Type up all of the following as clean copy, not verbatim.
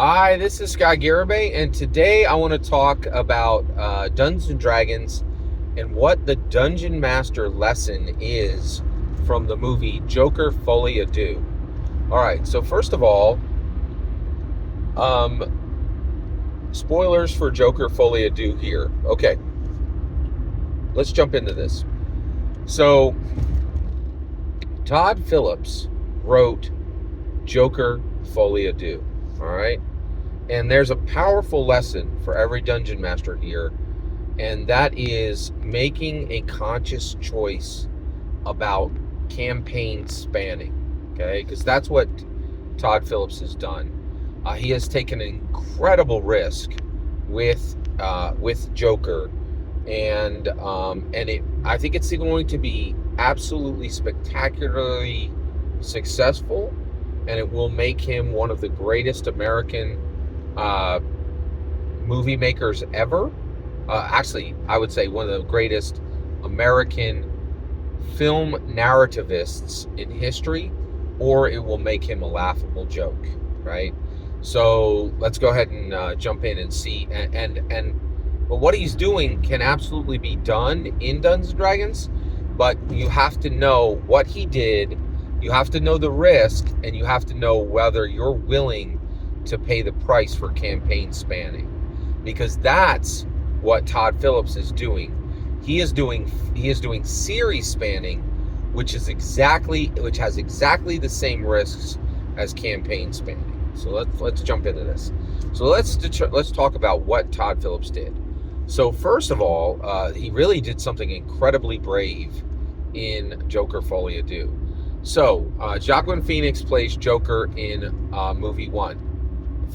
Hi, this is Scott Garibay, and today I want to talk about Dungeons and Dragons and what the Dungeon Master lesson is from the movie Joker Folie. All right, so first of all, um, spoilers for Joker Folie here. Okay, let's jump into this. So, Todd Phillips wrote Joker Folie. All right, and there's a powerful lesson for every Dungeon Master here, and that is making a conscious choice about campaign spanning. Okay, because that's what Todd Phillips has done. He has taken an incredible risk with Joker, and I think it's going to be absolutely spectacularly successful, and it will make him one of the greatest American uh, movie makers ever. Actually, I would say one of the greatest American film narrativists in history, or it will make him a laughable joke, right? So let's go ahead and jump in and see. But what he's doing can absolutely be done in Dungeons and Dragons, but you have to know what he did. You have to know the risk, and you have to know whether you're willing to pay the price for campaign spanning, because that's what Todd Phillips is doing. He is doing series spanning, which has exactly the same risks as campaign spanning. So let's jump into this. So let's talk about what Todd Phillips did. So first of all, he really did something incredibly brave in Joker Folie. So Joaquin Phoenix plays Joker in movie one.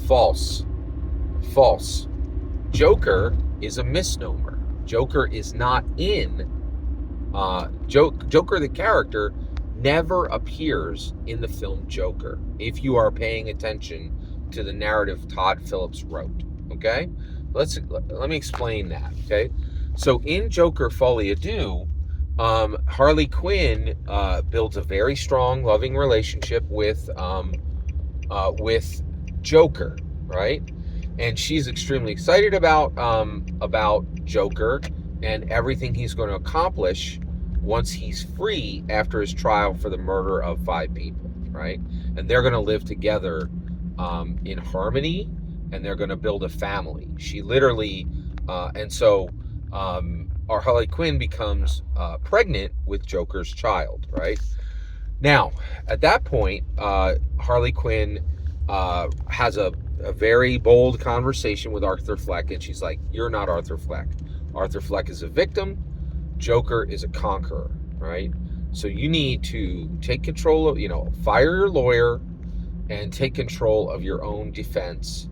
False. Joker is a misnomer. Joker is not in. Joker, the character, never appears in the film Joker, if you are paying attention to the narrative Todd Phillips wrote. Okay? Let me explain that. Okay? So in Joker Folie Harley Quinn builds a very strong, loving relationship with Joker, right? And she's extremely excited about Joker and everything he's going to accomplish once he's free after his trial for the murder of 5 people, right? And they're going to live together in harmony, and they're going to build a family. She literally, and so our Harley Quinn becomes pregnant with Joker's child, right? Now, at that point, Harley Quinn has a very bold conversation with Arthur Fleck, and she's like, "You're not Arthur Fleck. Arthur Fleck is a victim. Joker is a conqueror, right? So you need to take control of, fire your lawyer and take control of your own defense,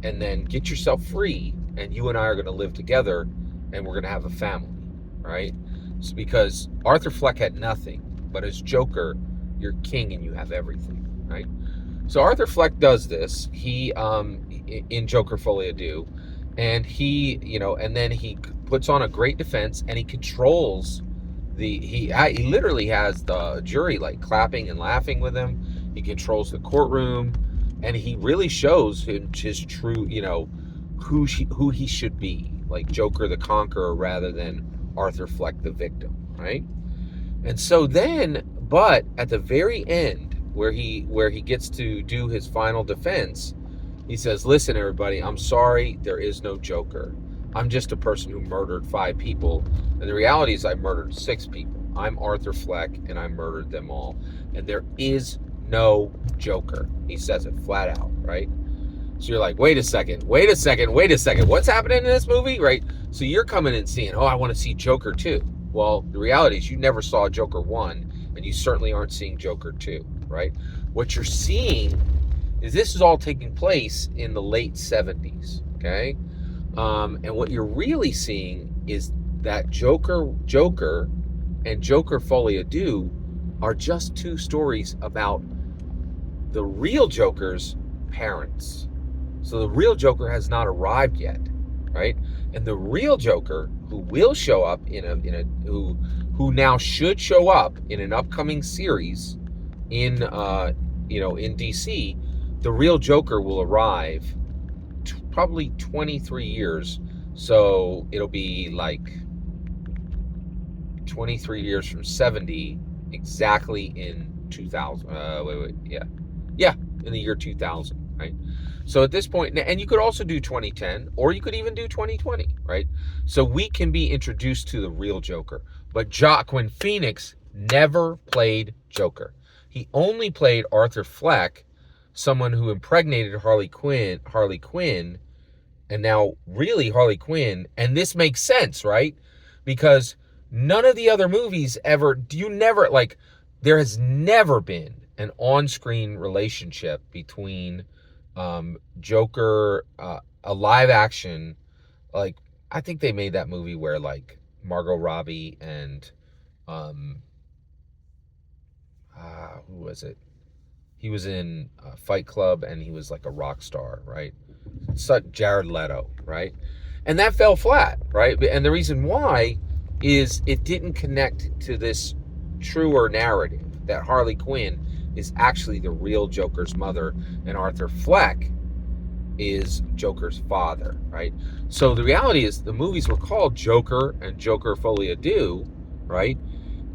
and then get yourself free, and you and I are going to live together, and we're going to have a family, right? So because Arthur Fleck had nothing, but as Joker, you're king and you have everything, right?" So Arthur Fleck does this. He in Joker Folie, and and then he puts on a great defense, and he controls he literally has the jury like clapping and laughing with him. He controls the courtroom, and he really shows his true, who he should be, like Joker the conqueror rather than Arthur Fleck the victim, right? And so then, but at the very end, where he gets to do his final defense, he says, "Listen, everybody, I'm sorry, there is no Joker. I'm just a person who murdered 5 people. And the reality is I murdered 6 people. I'm Arthur Fleck, and I murdered them all. And there is no Joker." He says it flat out, right? So you're like, wait a second. What's happening in this movie, right? So you're coming and seeing, I want to see Joker 2. Well, the reality is you never saw Joker 1, and you certainly aren't seeing Joker 2, right? What you're seeing is this is all taking place in the late 70s, okay? And what you're really seeing is that Joker and Joker Folie are just 2 stories about the real Joker's parents. So the real Joker has not arrived yet, right? And the real Joker, who will show up who now should show up in an upcoming series in DC, the real Joker will arrive probably 23 years. So it'll be like 23 years from 70, exactly in 2000. Yeah, in the year 2000, right? So at this point, and you could also do 2010, or you could even do 2020, right? So we can be introduced to the real Joker. But Joaquin Phoenix never played Joker. He only played Arthur Fleck, someone who impregnated Harley Quinn, and now really Harley Quinn. And this makes sense, right? Because none of the other movies ever, there has never been an on-screen relationship between Joker, a live action, like, I think they made that movie where, like, Margot Robbie and, who was it? He was in Fight Club, and he was like a rock star, right? Such Jared Leto, right? And that fell flat, right? And the reason why is it didn't connect to this truer narrative that Harley Quinn is actually the real Joker's mother and Arthur Fleck is Joker's father, right? So the reality is the movies were called Joker and Joker Folie, right?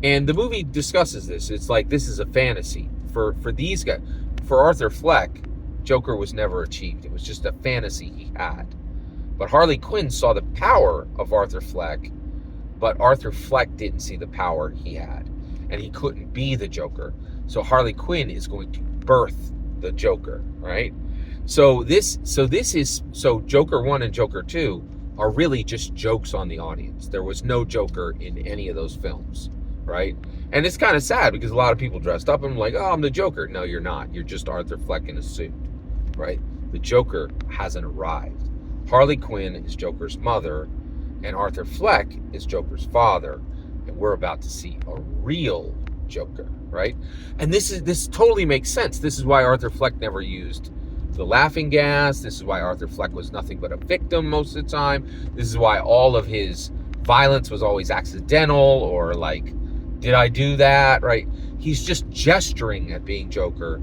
And the movie discusses this. It's like, this is a fantasy for these guys. For Arthur Fleck, Joker was never achieved. It was just a fantasy he had. But Harley Quinn saw the power of Arthur Fleck, but Arthur Fleck didn't see the power he had, and he couldn't be the Joker. So Harley Quinn is going to birth the Joker, right? So Joker 1 and Joker 2 are really just jokes on the audience. There was no Joker in any of those films, right? And it's kind of sad because a lot of people dressed up and like, oh, I'm the Joker. No, you're not. You're just Arthur Fleck in a suit, right? The Joker hasn't arrived. Harley Quinn is Joker's mother, and Arthur Fleck is Joker's father, and we're about to see a real Joker, right? And this totally makes sense. This is why Arthur Fleck never used the laughing gas. This is why Arthur Fleck was nothing but a victim most of the time. This is why all of his violence was always accidental, or like, did I do that, right? He's just gesturing at being Joker,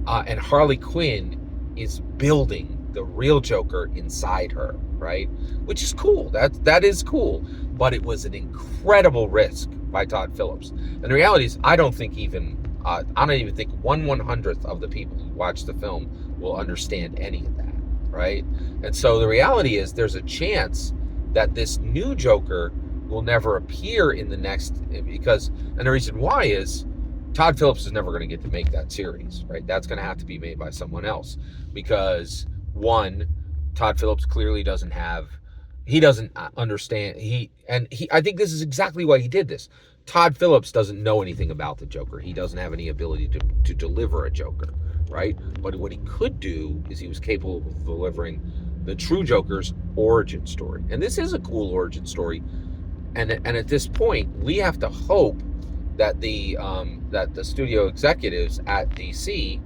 and Harley Quinn is building the real Joker inside her, right? Which is cool. That is cool. But it was an incredible risk by Todd Phillips. And the reality is, I don't even think 1/100th of the people who watch the film will understand any of that, right? And so the reality is, there's a chance that this new Joker will never appear in the next, and the reason why is Todd Phillips is never going to get to make that series, right? That's going to have to be made by someone else, because one, Todd Phillips clearly doesn't understand. I think this is exactly why he did this. Todd Phillips doesn't know anything about the Joker. He doesn't have any ability to deliver a Joker, right? But what he could do is he was capable of delivering the true Joker's origin story. And this is a cool origin story. And at this point, we have to hope that the studio executives at DC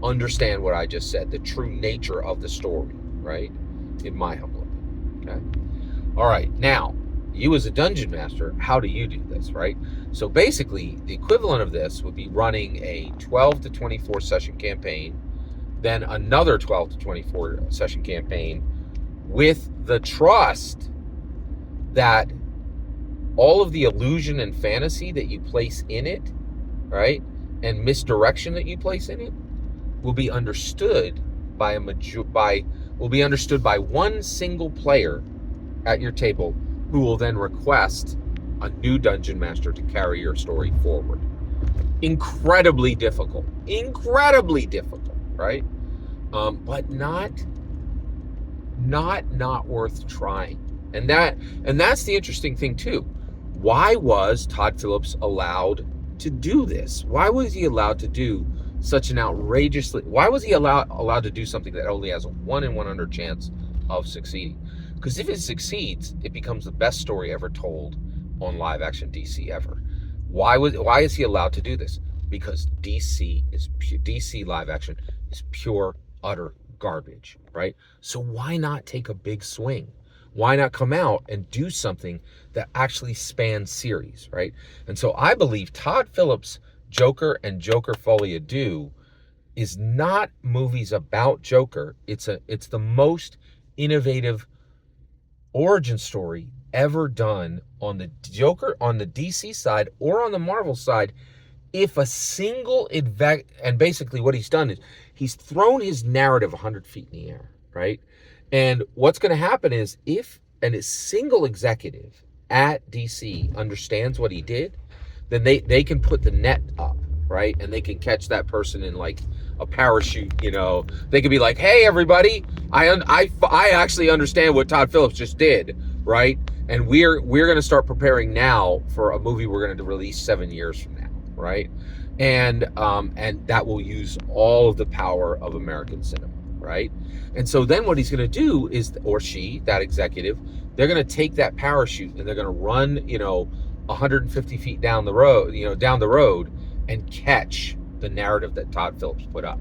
understand what I just said, the true nature of the story, right? In my humble opinion. Okay. All right. Now, you as a dungeon master, how do you do this, right? So basically, the equivalent of this would be running a 12 to 24 session campaign, then another 12 to 24 session campaign, with the trust that all of the illusion and fantasy that you place in it, right, and misdirection that you place in it, will be understood by one single player at your table, who will then request a new dungeon master to carry your story forward. Incredibly difficult, right? But not worth trying. And that's the interesting thing too. Why was Todd Phillips allowed to do this? Why was he allowed to do such an why was he allowed to do something that only has a 1 in 100 chance of succeeding? Because if it succeeds, it becomes the best story ever told on live action DC ever. Why is he allowed to do this? Because DC live action is pure, utter garbage, right? So why not take a big swing? Why not come out and do something that actually spans series, right? And so I believe Todd Phillips' Joker and Joker Folie is not movies about Joker. It's the most innovative origin story ever done on the Joker, on the DC side or on the Marvel side. If a single and basically what he's done is he's thrown his narrative 100 feet in the air, right? And what's going to happen is if a single executive at DC understands what he did, then they can put the net up, right? And they can catch that person in like a parachute, you know. They could be like, hey, everybody, I actually understand what Todd Phillips just did, right? And we're going to start preparing now for a movie we're going to release 7 years from now, right? And that will use all of the power of American cinema, right? And so then what he's going to do is, or she, that executive, they're going to take that parachute and they're going to run, 150 feet down the road, and catch the narrative that Todd Phillips put up.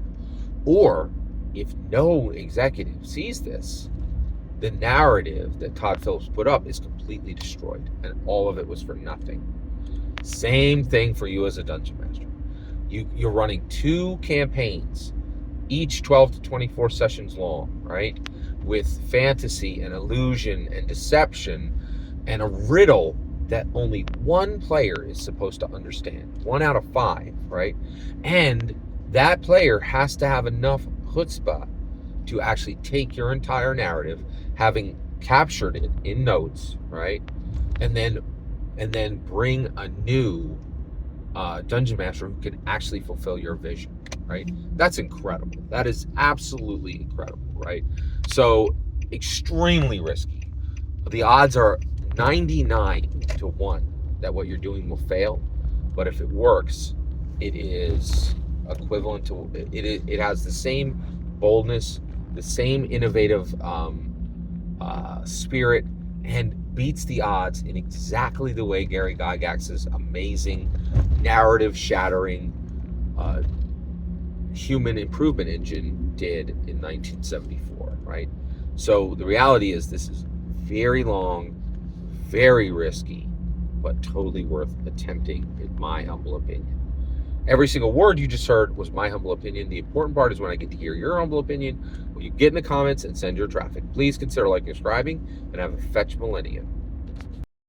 Or if no executive sees this, the narrative that Todd Phillips put up is completely destroyed, and all of it was for nothing. Same thing for you as a dungeon master. You're running 2 campaigns, each 12 to 24 sessions long, right? With fantasy and illusion and deception and a riddle that only one player is supposed to understand. 1 out of 5, right? And that player has to have enough chutzpah to actually take your entire narrative, having captured it in notes, right? And then bring a new dungeon master who can actually fulfill your vision, right? That's incredible. That is absolutely incredible, right? So extremely risky. The odds are 99 to 1 that what you're doing will fail, but if it works, it is equivalent to it has the same boldness, the same innovative spirit, and beats the odds in exactly the way Gary Gygax's amazing narrative shattering human improvement engine did in 1974, right? So the reality is this is very long, very risky, but totally worth attempting, in my humble opinion. Every single word you just heard was my humble opinion. The important part is when I get to hear your humble opinion, when you get in the comments and send your traffic. Please consider liking and subscribing, and have a fetch millennium.